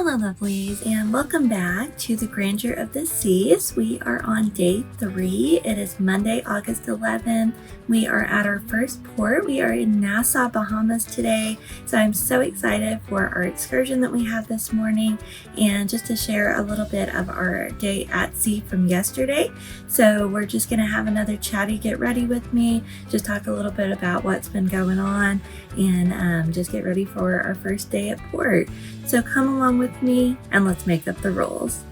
Hello lovelies, and welcome back to the Grandeur of the Seas. We are on day 3. It is Monday, August 11th. We are at our first port. We are in Nassau, Bahamas today. So I'm so excited for our excursion that we had this morning and just to share a little bit of our day at sea from yesterday. So we're just going to have another chatty get ready with me, just talk a little bit about what's been going on and just get ready for our first day at port. So come along with me and let's make up the rules.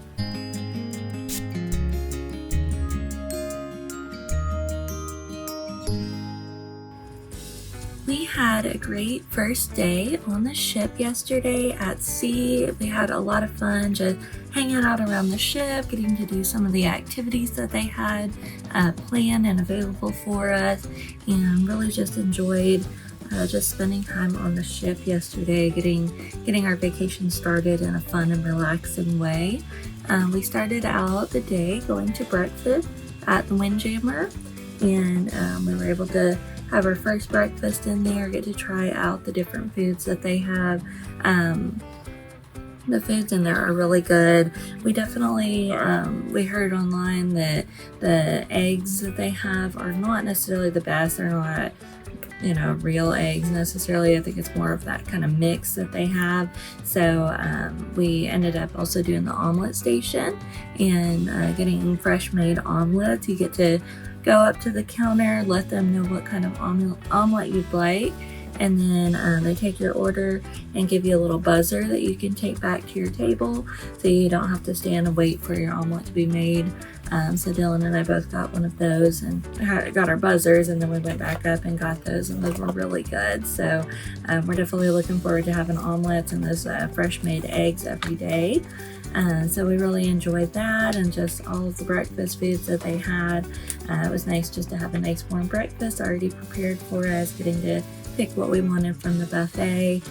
We had a great first day on the ship yesterday at sea. We had a lot of fun just hanging out around the ship, getting to do some of the activities that they had planned and available for us, and really just enjoyed just spending time on the ship yesterday, getting our vacation started in a fun and relaxing way. We started out the day going to breakfast at the Windjammer, and we were able to have our first breakfast in there, get to try out the different foods that they have. The foods in there are really good. We definitely, we heard online that the eggs that they have are not necessarily the best. They're not, real eggs necessarily. I think it's more of that kind of mix that they have. So we ended up also doing the omelet station and getting fresh made omelets. You get to go up to the counter, let them know what kind of omelet you'd like, and then they take your order and give you a little buzzer that you can take back to your table so you don't have to stand and wait for your omelet to be made. So Dylan and I both got one of those and got our buzzers, and then we went back up and got those, and those were really good. So we're definitely looking forward to having omelets and those fresh made eggs every day. So we really enjoyed that, and just all of the breakfast foods that they had. It was nice just to have a nice warm breakfast already prepared for us, getting to pick what we wanted from the buffet.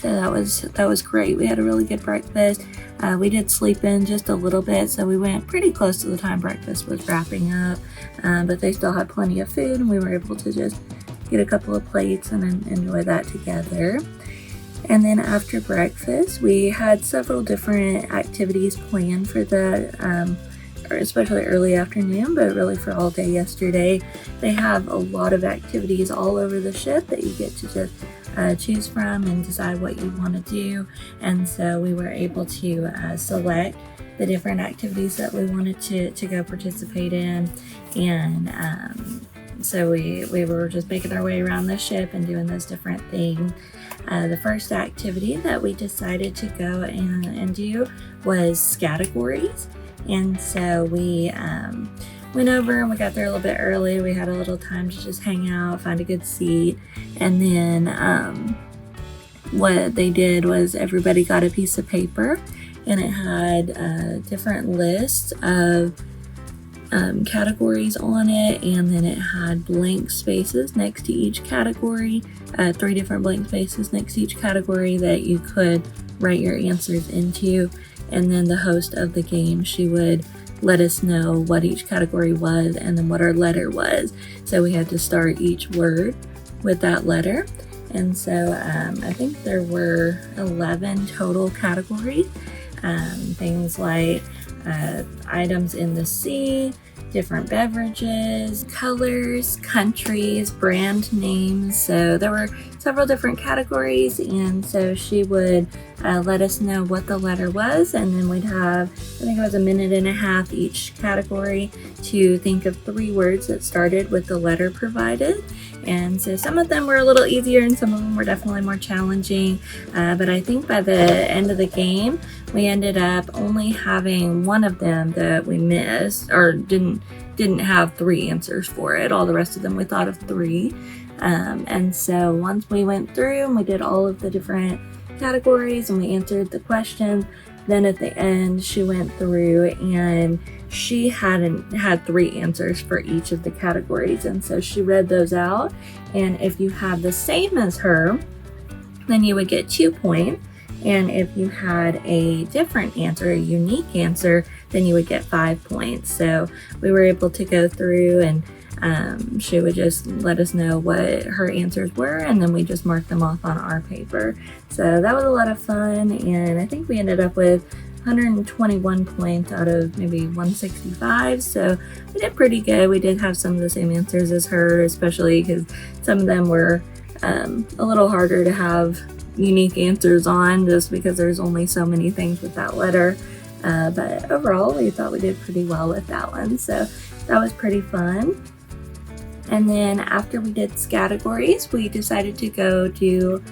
So that was great. We had a really good breakfast. We did sleep in just a little bit, so we went pretty close to the time breakfast was wrapping up, but they still had plenty of food, and we were able to just get a couple of plates and enjoy that together. And then after breakfast, we had several different activities planned for especially early afternoon, but really for all day yesterday. They have a lot of activities all over the ship that you get to just choose from and decide what you want to do. And so we were able to select the different activities that we wanted to go participate in. And so we were just making our way around the ship and doing those different things. The first activity that we decided to go and do was categories. And so we went over and we got there a little bit early. We had a little time to just hang out, find a good seat. And then what they did was everybody got a piece of paper, and it had a different list of categories on it, and then it had blank spaces next to each category, 3 different blank spaces next to each category that you could write your answers into. And then the host of the game, she would let us know what each category was and then what our letter was. So we had to start each word with that letter. And so I think there were 11 total categories. Things like items in the sea, different beverages, colors, countries, brand names. So there were several different categories, and so she would let us know what the letter was, and then we'd have, I think it was 1.5 minutes each category to think of 3 words that started with the letter provided. And so some of them were a little easier and some of them were definitely more challenging, but I think by the end of the game we ended up only having one of them that we missed or didn't have 3 answers for it. All the rest of them we thought of 3. And so once we went through and we did all of the different categories and we answered the questions, then at the end she went through and she had 3 answers for each of the categories. And so she read those out, and if you have the same as her, then you would get 2 points. And if you had a different answer, a unique answer, then you would get 5 points. So we were able to go through and she would just let us know what her answers were, and then we just marked them off on our paper. So that was a lot of fun, and I think we ended up with 121 points out of maybe 165, so we did pretty good. We did have some of the same answers as her, especially because some of them were a little harder to have unique answers on, just because there's only so many things with that letter. But overall, we thought we did pretty well with that one, so that was pretty fun. And then after we did categories, we decided to go do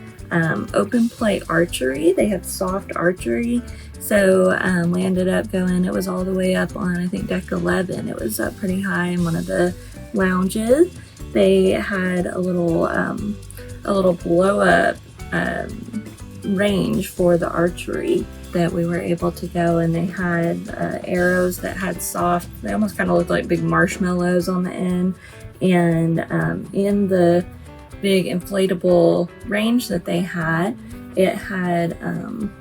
open play archery. They had soft archery, so we ended up going, it was all the way up on, I think, deck 11. It was up pretty high in one of the lounges. They had a little blow up range for the archery that we were able to go, and they had arrows that had soft, they almost kind of looked like big marshmallows on the end. And in the big inflatable range that they had, it had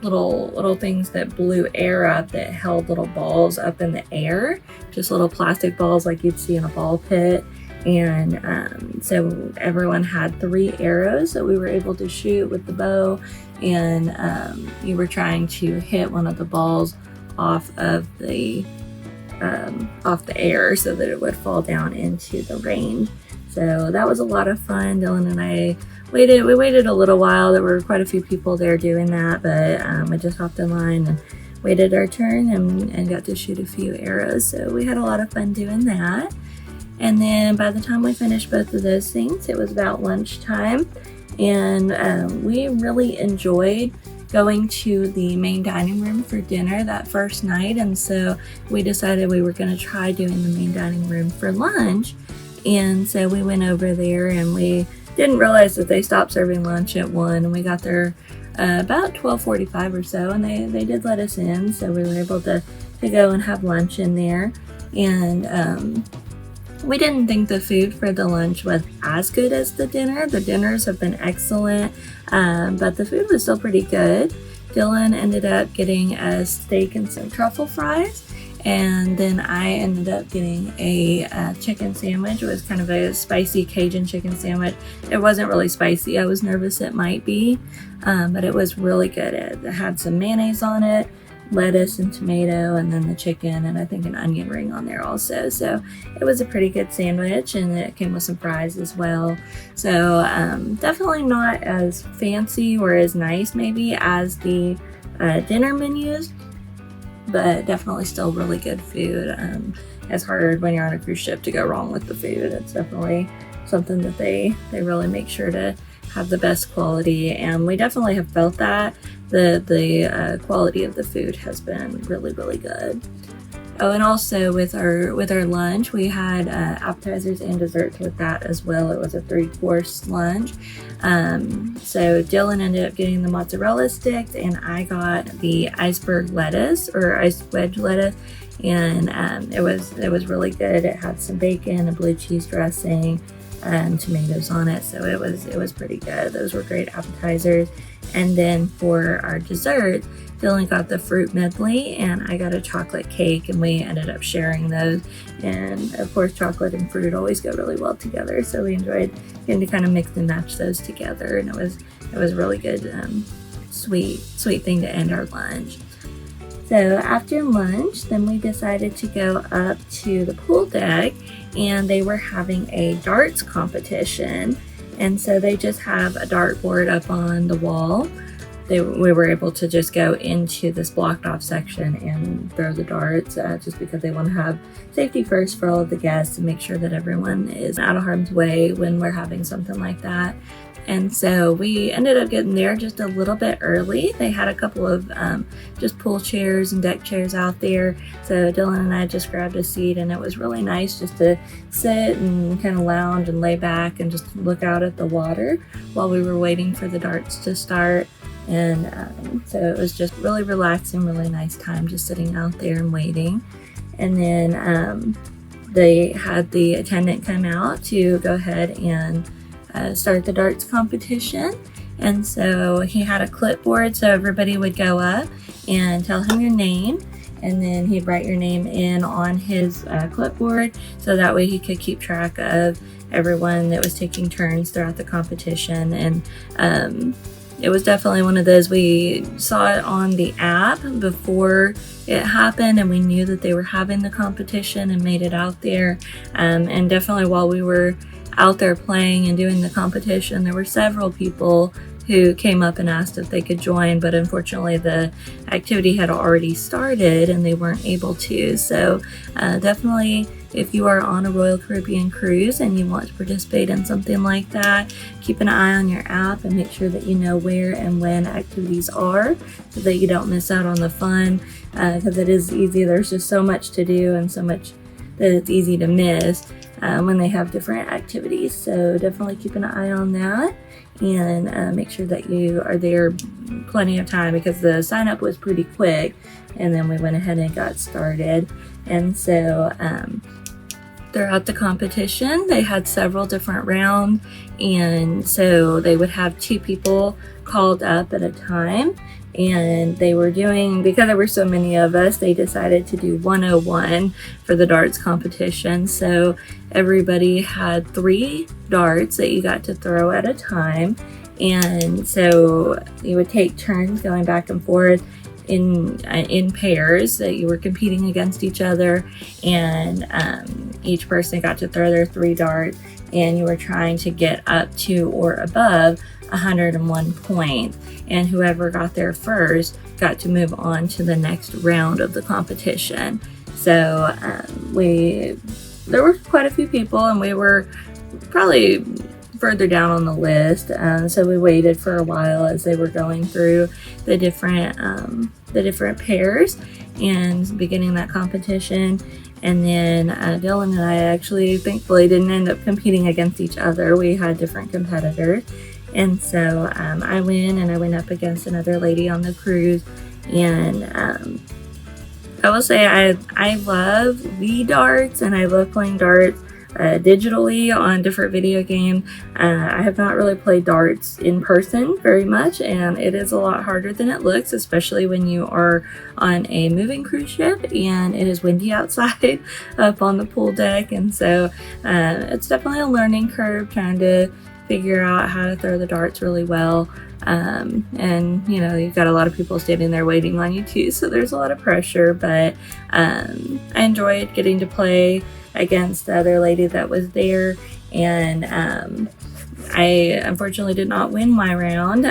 little things that blew air up, that held little balls up in the air, just little plastic balls like you'd see in a ball pit. And so everyone had 3 arrows that we were able to shoot with the bow, and you were trying to hit one of the balls off the air so that it would fall down into the range. So that was a lot of fun. Dylan and I waited a little while. There were quite a few people there doing that, but I just hopped in line and waited our turn and got to shoot a few arrows. So we had a lot of fun doing that. And then by the time we finished both of those things, it was about lunchtime, and we really enjoyed going to the main dining room for dinner that first night. And so we decided we were going to try doing the main dining room for lunch. And so we went over there, and we didn't realize that they stopped serving lunch at 1, and we got there about 12:45 or so, and they did let us in, so we were able to go and have lunch in there. And we didn't think the food for the lunch was as good as the dinner. The dinners have been excellent, but the food was still pretty good. Dylan ended up getting a steak and some truffle fries, and then I ended up getting a chicken sandwich. It was kind of a spicy Cajun chicken sandwich. It wasn't really spicy. I was nervous it might be, but it was really good. It had some mayonnaise on it, lettuce and tomato, and then the chicken, and I think an onion ring on there also. So it was a pretty good sandwich, and it came with some fries as well. So definitely not as fancy or as nice maybe as the dinner menus, but definitely still really good food. It's hard when you're on a cruise ship to go wrong with the food. It's definitely something that they really make sure to have the best quality, and we definitely have felt that. The quality of the food has been really, really good. Oh, and also with our lunch, we had appetizers and desserts with that as well. It was a 3-course lunch. So Dylan ended up getting the mozzarella sticks, and I got the iceberg lettuce or ice wedge lettuce, and it was really good. It had some bacon, a blue cheese dressing, and tomatoes on it, so it was pretty good. Those were great appetizers. And then for our dessert, Dylan got the fruit medley, and I got a chocolate cake, and we ended up sharing those. And of course, chocolate and fruit always go really well together, so we enjoyed getting to kind of mix and match those together, and it was really good, sweet thing to end our lunch. So after lunch, then we decided to go up to the pool deck, and they were having a darts competition. And so they just have a dartboard up on the wall. We were able to just go into this blocked off section and throw the darts, just because they want to have safety first for all of the guests and make sure that everyone is out of harm's way when we're having something like that. And so we ended up getting there just a little bit early. They had a couple of just pool chairs and deck chairs out there. So Dylan and I just grabbed a seat, and it was really nice just to sit and kind of lounge and lay back and just look out at the water while we were waiting for the darts to start. And so it was just really relaxing, really nice time just sitting out there and waiting. And then they had the attendant come out to go ahead and start the darts competition. And so he had a clipboard, so everybody would go up and tell him your name, and then he'd write your name in on his clipboard, so that way he could keep track of everyone that was taking turns throughout the competition. And it was definitely one of those, we saw it on the app before it happened, and we knew that they were having the competition and made it out there. And definitely while we were out there playing and doing the competition, there were several people who came up and asked if they could join, but unfortunately the activity had already started and they weren't able to. So definitely, if you are on a Royal Caribbean cruise and you want to participate in something like that, keep an eye on your app and make sure that you know where and when activities are, so that you don't miss out on the fun, because it is easy. There's just so much to do and so much that it's easy to miss when they have different activities. So definitely keep an eye on that, and make sure that you are there plenty of time, because the sign up was pretty quick, and then we went ahead and got started. And so throughout the competition they had several different rounds, and so they would have 2 people called up at a time, and they were doing, because there were so many of us, they decided to do 101 for the darts competition. So everybody had 3 darts that you got to throw at a time, and so you would take turns going back and forth in pairs that you were competing against each other, and each person got to throw their 3 darts, and you were trying to get up to or above 101 points, and whoever got there first got to move on to the next round of the competition. So there were quite a few people, and we were probably further down on the list, so we waited for a while as they were going through the different pairs and beginning that competition. And then Dylan and I actually thankfully didn't end up competing against each other. We had different competitors, and so I went up against another lady on the cruise. And I will say I love Wii darts, and I love playing darts digitally on different video games. I have not really played darts in person very much, and it is a lot harder than it looks, especially when you are on a moving cruise ship and it is windy outside up on the pool deck. And so it's definitely a learning curve trying to figure out how to throw the darts really well. And you know, you've got a lot of people standing there waiting on you too, so there's a lot of pressure, but I enjoyed getting to play against the other lady that was there. And I unfortunately did not win my round,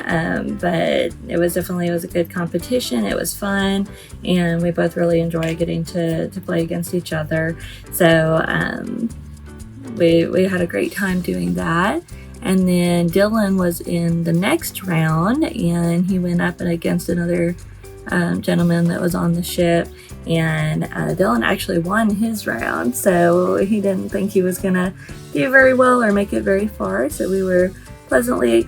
but it was a good competition. It was fun, and we both really enjoyed getting to play against each other. So we had a great time doing that. And then Dylan was in the next round, and he went up against another gentleman that was on the ship, and Dylan actually won his round, so he didn't think he was gonna do very well or make it very far. So we were pleasantly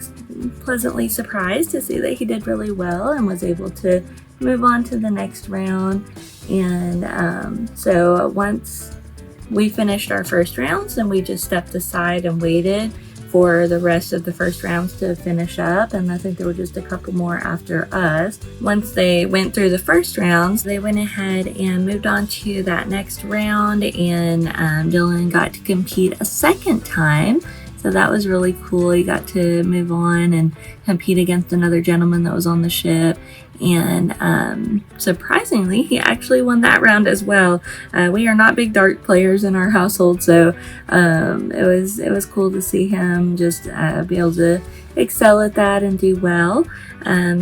surprised to see that he did really well and was able to move on to the next round. And so once we finished our first rounds, then we just stepped aside and waited for the rest of the first rounds to finish up, and I think there were just a couple more after us. Once they went through the first rounds, they went ahead and moved on to that next round, and Dylan got to compete a second time. So that was really cool. He got to move on and compete against another gentleman that was on the ship. And surprisingly, he actually won that round as well. We are not big dart players in our household, so it was cool to see him just be able to excel at that and do well.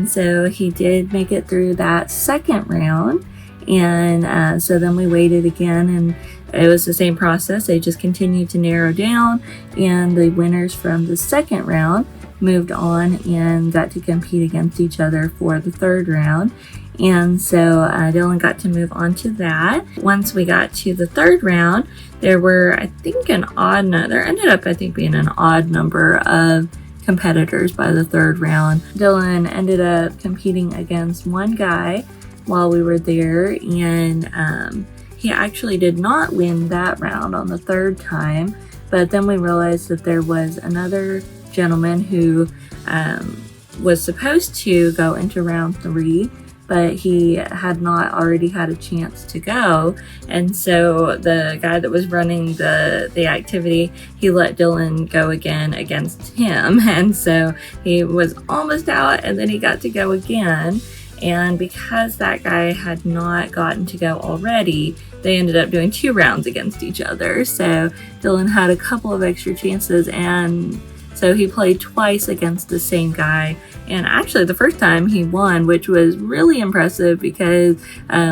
So he did make it through that second round, and so then we waited again, and it was the same process. They just continued to narrow down, and the winners from the second round moved on and got to compete against each other for the third round. And so Dylan got to move on to that. Once we got to the third round, there were, I think, there ended up, I think, being an odd number of competitors by the third round. Dylan ended up competing against one guy while we were there, and he actually did not win that round on the third time, but then we realized that there was another gentleman who was supposed to go into round 3, but he had not already had a chance to go. And so the guy that was running the activity, he let Dylan go again against him. And so he was almost out, and then he got to go again. And because that guy had not gotten to go already, they ended up doing 2 rounds against each other. So Dylan had a couple of extra chances, and so he played twice against the same guy. And actually the first time he won, which was really impressive because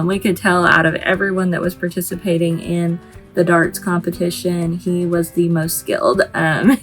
we could tell out of everyone that was participating in the darts competition, he was the most skilled.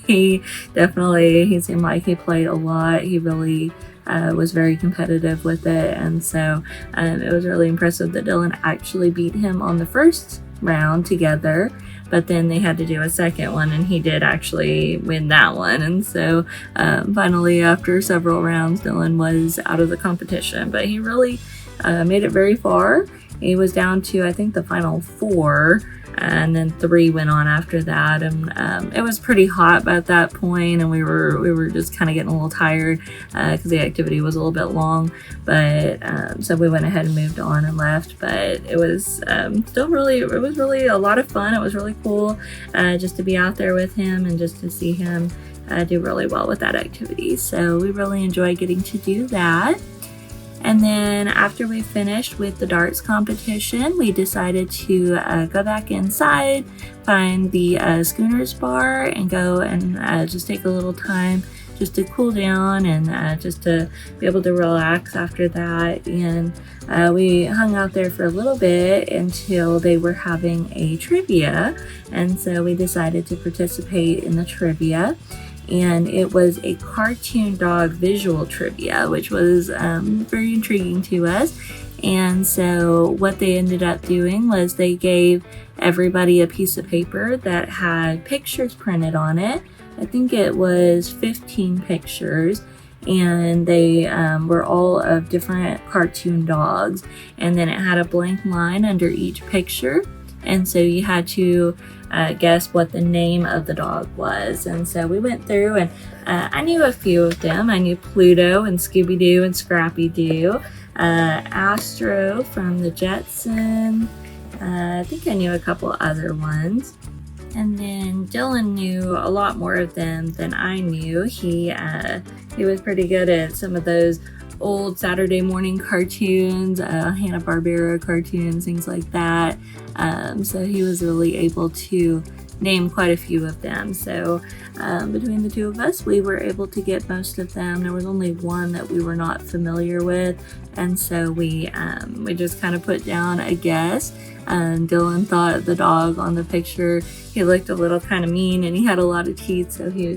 He seemed like he played a lot. He really was very competitive with it, and so it was really impressive that Dylan actually beat him on the first round together, but then they had to do a second one, and he did actually win that one. And so finally, after several rounds, Dylan was out of the competition, but he really made it very far. He was down to, I think, the final 4, and then 3 went on after that. And it was pretty hot at that point, and we were just kind of getting a little tired because the activity was a little bit long. But so we went ahead and moved on and left. But it was it was really a lot of fun. It was really cool just to be out there with him and just to see him do really well with that activity. So we really enjoyed getting to do that. And then after we finished with the darts competition, we decided to go back inside, find the Schooners bar, and go and just take a little time just to cool down and just to be able to relax after that. And we hung out there for a little bit until they were having a trivia. And so we decided to participate in the trivia. And it was a cartoon dog visual trivia, which was very intriguing to us. And so what they ended up doing was they gave everybody a piece of paper that had pictures printed on it. I think it was 15 pictures, and they were all of different cartoon dogs. And then it had a blank line under each picture. And so you had to guess what the name of the dog was. And so we went through, and I knew a few of them. I knew Pluto and Scooby-Doo and Scrappy-Doo, Astro from the Jetsons. I think I knew a couple other ones. And then Dylan knew a lot more of them than I knew. He was pretty good at some of those old Saturday morning cartoons, Hanna-Barbera cartoons, things like that. So he was really able to name quite a few of them. So between the two of us, we were able to get most of them. There was only one that we were not familiar with, and so we just kind of put down a guess. Dylan thought the dog on the picture, he looked a little kind of mean, and he had a lot of teeth, so he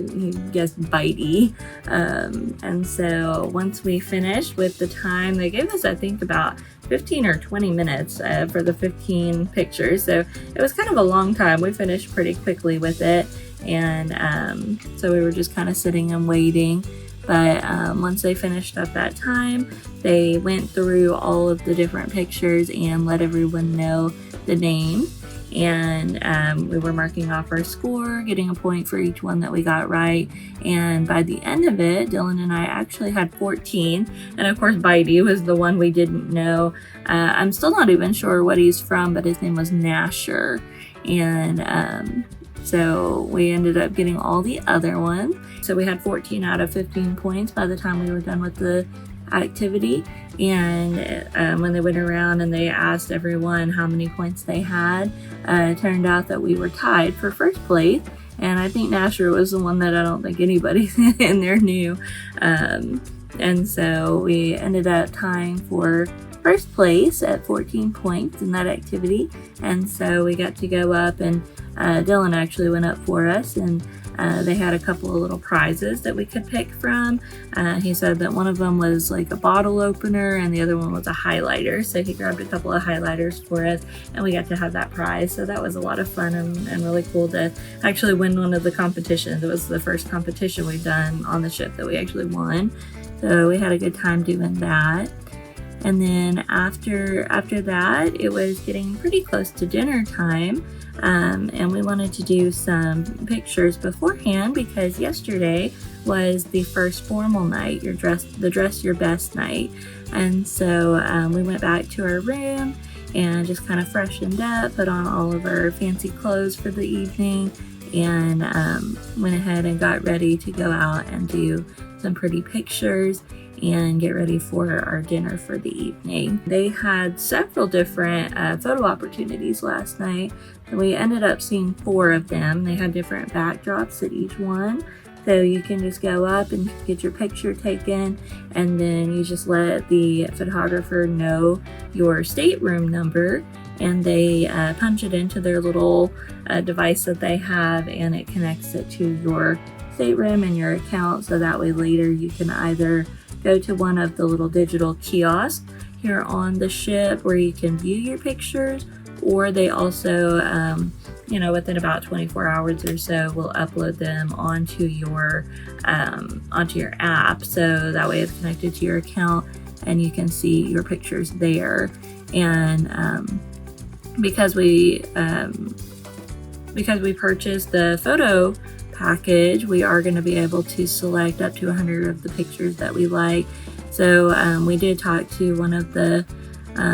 guessed bitey. And so once we finished with the time, they gave us, I think, about 15 or 20 minutes for the 15 pictures. So it was kind of a long time. We finished pretty quickly with it, and so we were just kind of sitting and waiting. But once they finished up that time, they went through all of the different pictures and let everyone know the name. And we were marking off our score, getting a point for each one that we got right. And by the end of it, Dylan and I actually had 14. And of course, Bitey was the one we didn't know. I'm still not even sure what he's from, but his name was Nasher. And so we ended up getting all the other ones. So we had 14 out of 15 points by the time we were done with the activity. And when they went around and they asked everyone how many points they had, it turned out that we were tied for first place. And I think Nasher was the one that I don't think anybody in there knew. And so we ended up tying for first place at 14 points in that activity. And so we got to go up, and Dylan actually went up for us, and they had a couple of little prizes that we could pick from. He said that one of them was like a bottle opener, and the other one was a highlighter. So he grabbed a couple of highlighters for us, and we got to have that prize. So that was a lot of fun and really cool to actually win one of the competitions. It was the first competition we've done on the ship that we actually won. So we had a good time doing that. And then after that, it was getting pretty close to dinner time. And we wanted to do some pictures beforehand because yesterday was the first formal night, the dress your best night. And so we went back to our room and just kind of freshened up, put on all of our fancy clothes for the evening, and went ahead and got ready to go out and do some pretty pictures and get ready for our dinner for the evening. They had several different photo opportunities last night, and we ended up seeing 4 of them. They had different backdrops at each one. So you can just go up and get your picture taken, and then you just let the photographer know your stateroom number, and they punch it into their little device that they have, and it connects it to your stateroom and your account, so that way later you can either go to one of the little digital kiosks here on the ship where you can view your pictures, or they also within about 24 hours or so, we'll upload them onto your app, so that way it's connected to your account and you can see your pictures there. And because we purchased the photo package, we are going to be able to select up to 100 of the pictures that we like. So we did talk to one of the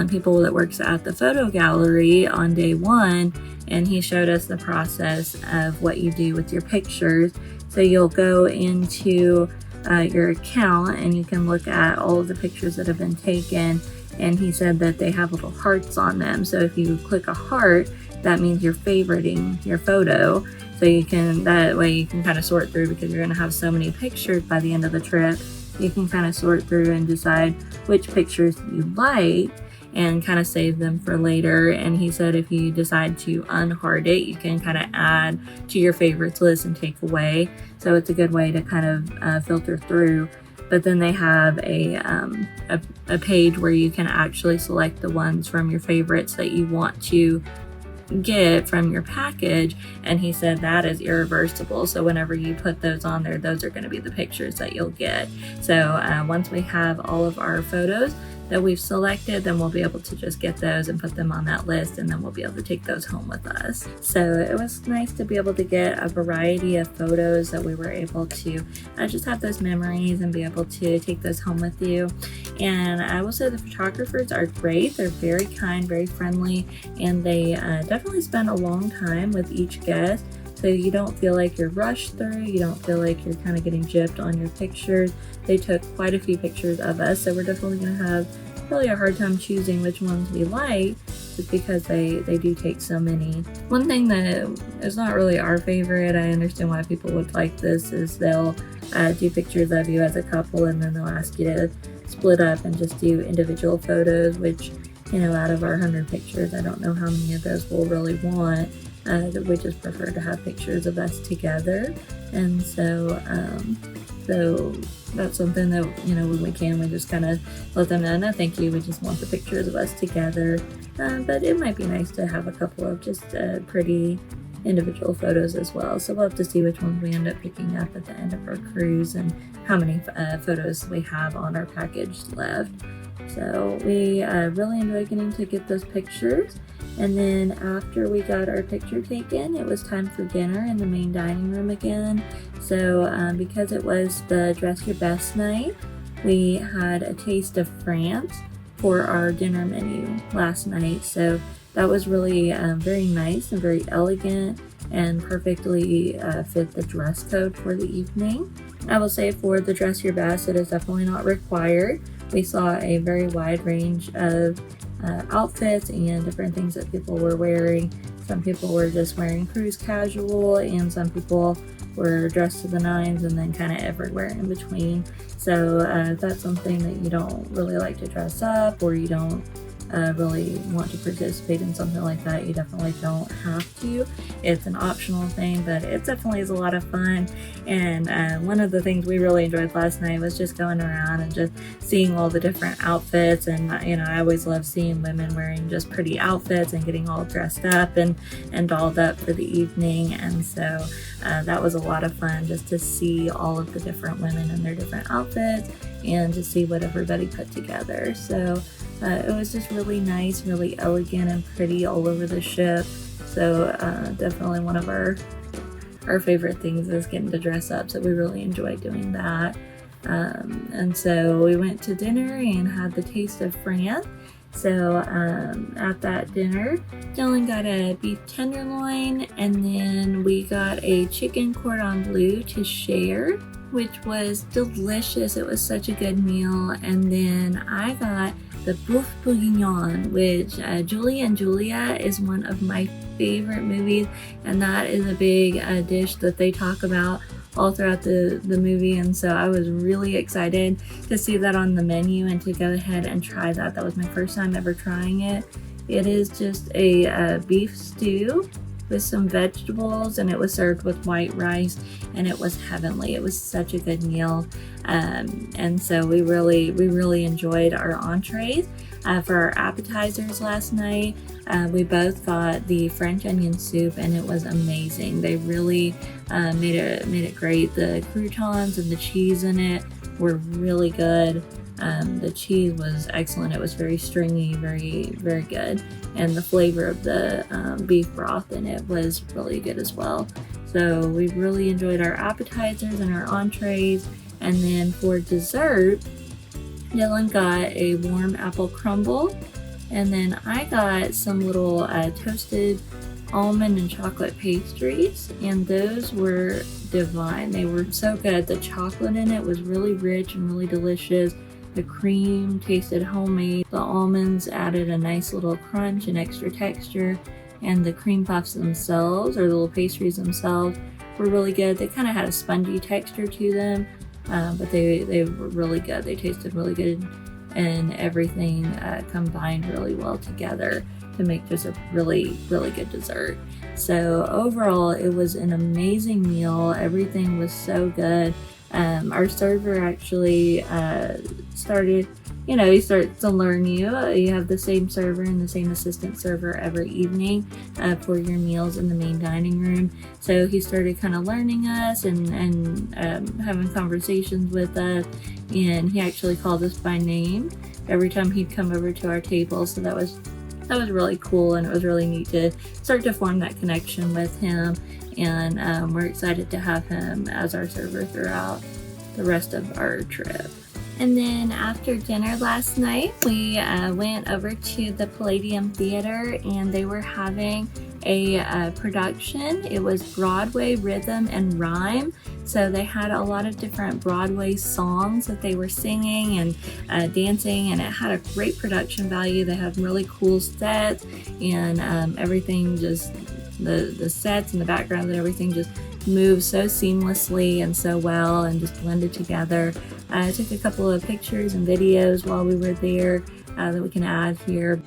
people that works at the photo gallery on day 1, and he showed us the process of what you do with your pictures. So you'll go into your account and you can look at all of the pictures that have been taken, and he said that they have little hearts on them. So if you click a heart, that means you're favoriting your photo. So that way you can kind of sort through, because you're going to have so many pictures by the end of the trip. You can kind of sort through and decide which pictures you like and kind of save them for later. And he said if you decide to unheart it, you can kind of add to your favorites list and take away. So it's a good way to kind of filter through. But then they have a page where you can actually select the ones from your favorites that you want to get from your package, and he said that is irreversible. So whenever you put those on there, those are going to be the pictures that you'll get. So once we have all of our photos that we've selected, then we'll be able to just get those and put them on that list, and then we'll be able to take those home with us. So it was nice to be able to get a variety of photos that we were able to just have those memories and be able to take those home with you. And I will say the photographers are great. They're very kind, very friendly, and they definitely spend a long time with each guest. So you don't feel like you're rushed through, you don't feel like you're kind of getting gypped on your pictures. They took quite a few pictures of us, so we're definitely going to have really a hard time choosing which ones we like, just because they do take so many. One thing that is not really our favorite, I understand why people would like this, is they'll do pictures of you as a couple, and then they'll ask you to split up and just do individual photos, which, out of our 100 pictures, I don't know how many of those we'll really want. We just prefer to have pictures of us together, and so that's something that when we can, we just kind of let them know, no thank you, we just want the pictures of us together. But it might be nice to have a couple of just pretty individual photos as well. So we'll have to see which ones we end up picking up at the end of our cruise and how many photos we have on our package left. So we really enjoyed getting to get those pictures. And then after we got our picture taken, it was time for dinner in the main dining room again. So because it was the Dress Your Best night, we had a taste of France for our dinner menu last night. So that was really very nice and very elegant and perfectly fit the dress code for the evening. I will say for the Dress Your Best, it is definitely not required. We saw a very wide range of outfits and different things that people were wearing. Some people were just wearing cruise casual, and some people were dressed to the nines, and then kind of everywhere in between. So if that's something that you don't really like to dress up, or you don't really want to participate in something like that, you definitely don't have to. It's an optional thing, but it definitely is a lot of fun. And one of the things we really enjoyed last night was just going around and just seeing all the different outfits. And I always love seeing women wearing just pretty outfits and getting all dressed up and dolled up for the evening. And so that was a lot of fun, just to see all of the different women in their different outfits and to see what everybody put together. So it was just really nice, really elegant and pretty all over the ship. So definitely one of our favorite things is getting to dress up. So we really enjoyed doing that. And so we went to dinner and had the taste of France. So at that dinner, Dylan got a beef tenderloin, and then we got a chicken cordon bleu to share, which was delicious. It was such a good meal. And then I got the boeuf bourguignon, which Julie and Julia is one of my favorite movies, and that is a big dish that they talk about all throughout the movie. And so I was really excited to see that on the menu and to go ahead and try that. That was my first time ever trying it. It is just a beef stew with some vegetables, and it was served with white rice, and it was heavenly. It was such a good meal. And so we really enjoyed our entrees. For our appetizers last night, we both got the French onion soup, and it was amazing. They really made it great. The croutons and the cheese in it were really good. The cheese was excellent. It was very stringy, very good. And the flavor of the beef broth in it was really good as well. So we really enjoyed our appetizers and our entrees. And then for dessert, Dylan got a warm apple crumble, and then I got some little toasted almond and chocolate pastries, and those were divine. They were so good. The chocolate in it was really rich and really delicious. The cream tasted homemade. The almonds added a nice little crunch and extra texture, and the cream puffs themselves, or the little pastries themselves, were really good. They kind of had a spongy texture to them, but they were really good. They tasted really good, and everything combined really well together to make just a really good dessert. So overall, it was an amazing meal. Everything was so good. Our server actually started, he starts to learn you. You have the same server and the same assistant server every evening for your meals in the main dining room. So he started kind of learning us and having conversations with us, and he actually called us by name every time he'd come over to our table. So that was really cool, and it was really neat to start to form that connection with him. And we're excited to have him as our server throughout the rest of our trip. And then after dinner last night, we went over to the Palladium Theater, and they were having a production. It was Broadway Rhythm and Rhyme. So they had a lot of different Broadway songs that they were singing and dancing, and it had a great production value. They had really cool sets, and everything just, the sets and the background and everything just moved so seamlessly and so well and just blended together. I took a couple of pictures and videos while we were there that we can add here.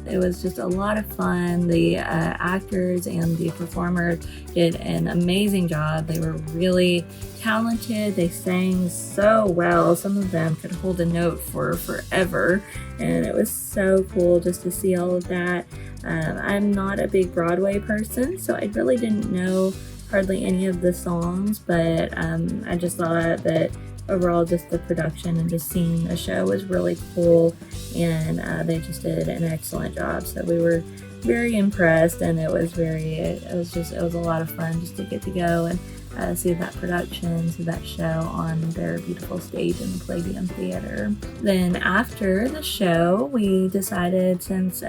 It was just a lot of fun. The actors and the performers did an amazing job. They were really talented. They sang so well. Some of them could hold a note for forever, and it was so cool just to see all of that. I'm not a big Broadway person, so I really didn't know hardly any of the songs, but I just thought that overall just the production and just seeing the show was really cool, and they just did an excellent job. So we were very impressed, and it was a lot of fun just to get to go and see that production, see that show on their beautiful stage in the Palladium Theater. Then after the show, we decided, since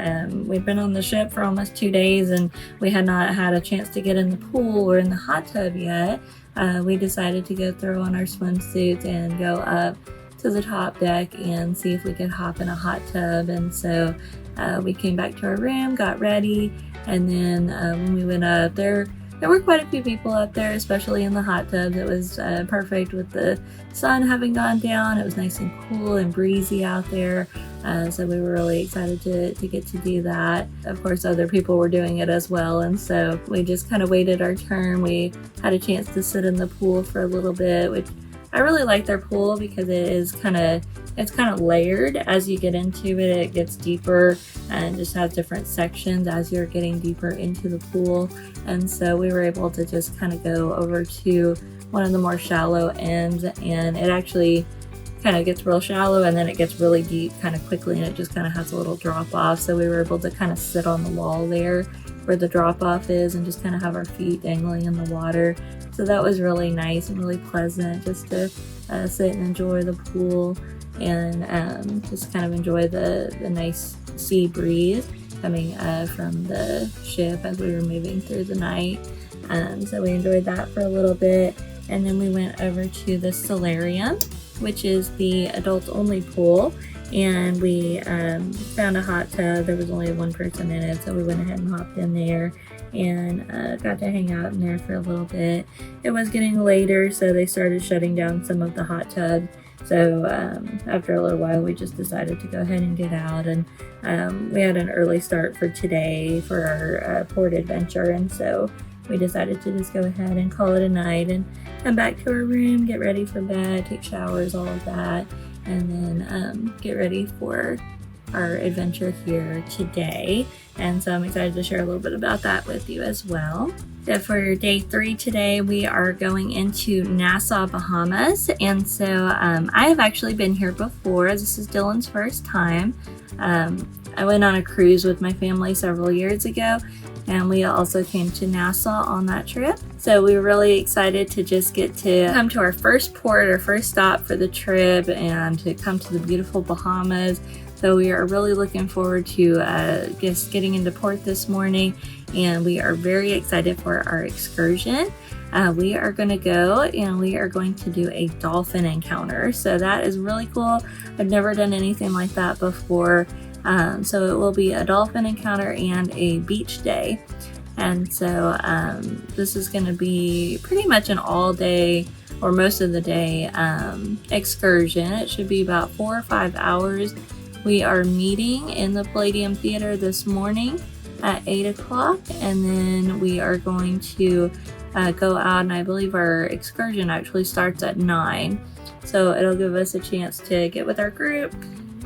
we'd been on the ship for almost 2 days and we had not had a chance to get in the pool or in the hot tub yet, we decided to go throw on our swimsuits and go up to the top deck and see if we could hop in a hot tub. And so we came back to our room, got ready, and then when we went up there, there were quite a few people up there, especially in the hot tubs. It was perfect with the sun having gone down. It was nice and cool and breezy out there. So we were really excited to get to do that. Of course, other people were doing it as well, and so we just kind of waited our turn. We had a chance to sit in the pool for a little bit, which I really like their pool because it's kind of layered. As you get into it, it gets deeper and just has different sections as you're getting deeper into the pool. And so we were able to just kind of go over to one of the more shallow ends, and it actually kind of gets real shallow and then it gets really deep kind of quickly, and it just kind of has a little drop off. So we were able to kind of sit on the wall there where the drop off is and just kind of have our feet dangling in the water. So that was really nice and really pleasant just to sit and enjoy the pool and just kind of enjoy the nice sea breeze coming from the ship as we were moving through the night. So we enjoyed that for a little bit, and then we went over to the solarium, which is the adults only pool, and we found a hot tub. There was only one person in it, so we went ahead and hopped in there and got to hang out in there for a little bit. It was getting later, so they started shutting down some of the hot tubs. So after a little while, we just decided to go ahead and get out, and we had an early start for today for our port adventure, and so we decided to just go ahead and call it a night and come back to our room, get ready for bed, take showers, all of that, and then get ready for our adventure here today. And so I'm excited to share a little bit about that with you as well. So for day 3 today, we are going into Nassau, Bahamas. And so I have actually been here before. This is Dylan's first time. I went on a cruise with my family several years ago, and we also came to Nassau on that trip. So we were really excited to just get to come to our first port, our first stop for the trip, and to come to the beautiful Bahamas. So we are really looking forward to just getting into port this morning, and we are very excited for our excursion. We are going to go and we are going to do a dolphin encounter. So that is really cool. I've never done anything like that before. So it will be a dolphin encounter and a beach day. And so this is going to be pretty much an all day or most of the day excursion. It should be about 4 or 5 hours. We are meeting in the Palladium Theater this morning at 8 o'clock, and then we are going to go out, and I believe our excursion actually starts at 9. So it'll give us a chance to get with our group,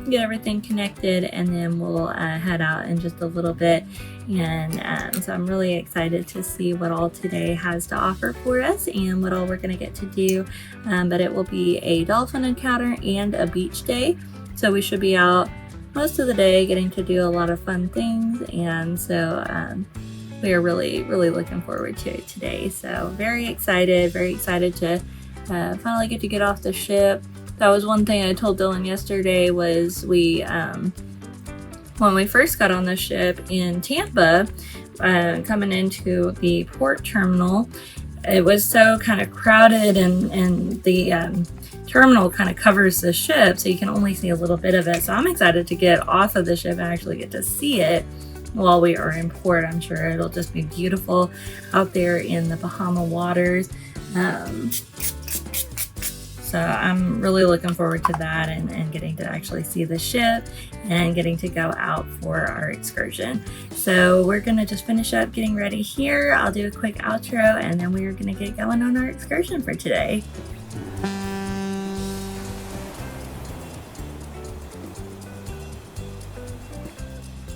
get everything connected, and then we'll head out in just a little bit. And so I'm really excited to see what all today has to offer for us and what all we're going to get to do. But it will be a dolphin encounter and a beach day. So we should be out most of the day getting to do a lot of fun things. And so we are really, really looking forward to it today. So very excited to finally get off the ship. That was one thing I told Dylan yesterday was we, when we first got on the ship in Tampa, coming into the port terminal, it was so kind of crowded, and the terminal kind of covers the ship, so you can only see a little bit of it. So I'm excited to get off of the ship and actually get to see it while we are in port. I'm sure it'll just be beautiful out there in the Bahama waters. So I'm really looking forward to that and getting to actually see the ship and getting to go out for our excursion. So we're going to just finish up getting ready here. I'll do a quick outro, and then we are going to get going on our excursion for today.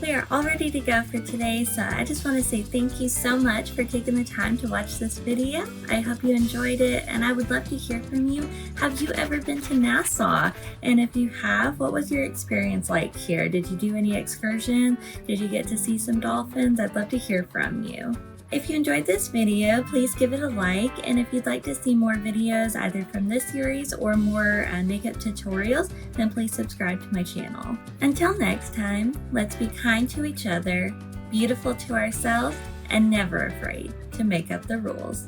We are all ready to go for today, so I just want to say thank you so much for taking the time to watch this video. I hope you enjoyed it, and I would love to hear from you. Have you ever been to Nassau? And if you have, what was your experience like here? Did you do any excursion? Did you get to see some dolphins? I'd love to hear from you. If you enjoyed this video, please give it a like, and if you'd like to see more videos either from this series or more makeup tutorials, then please subscribe to my channel. Until next time, let's be kind to each other, beautiful to ourselves, and never afraid to make up the rules.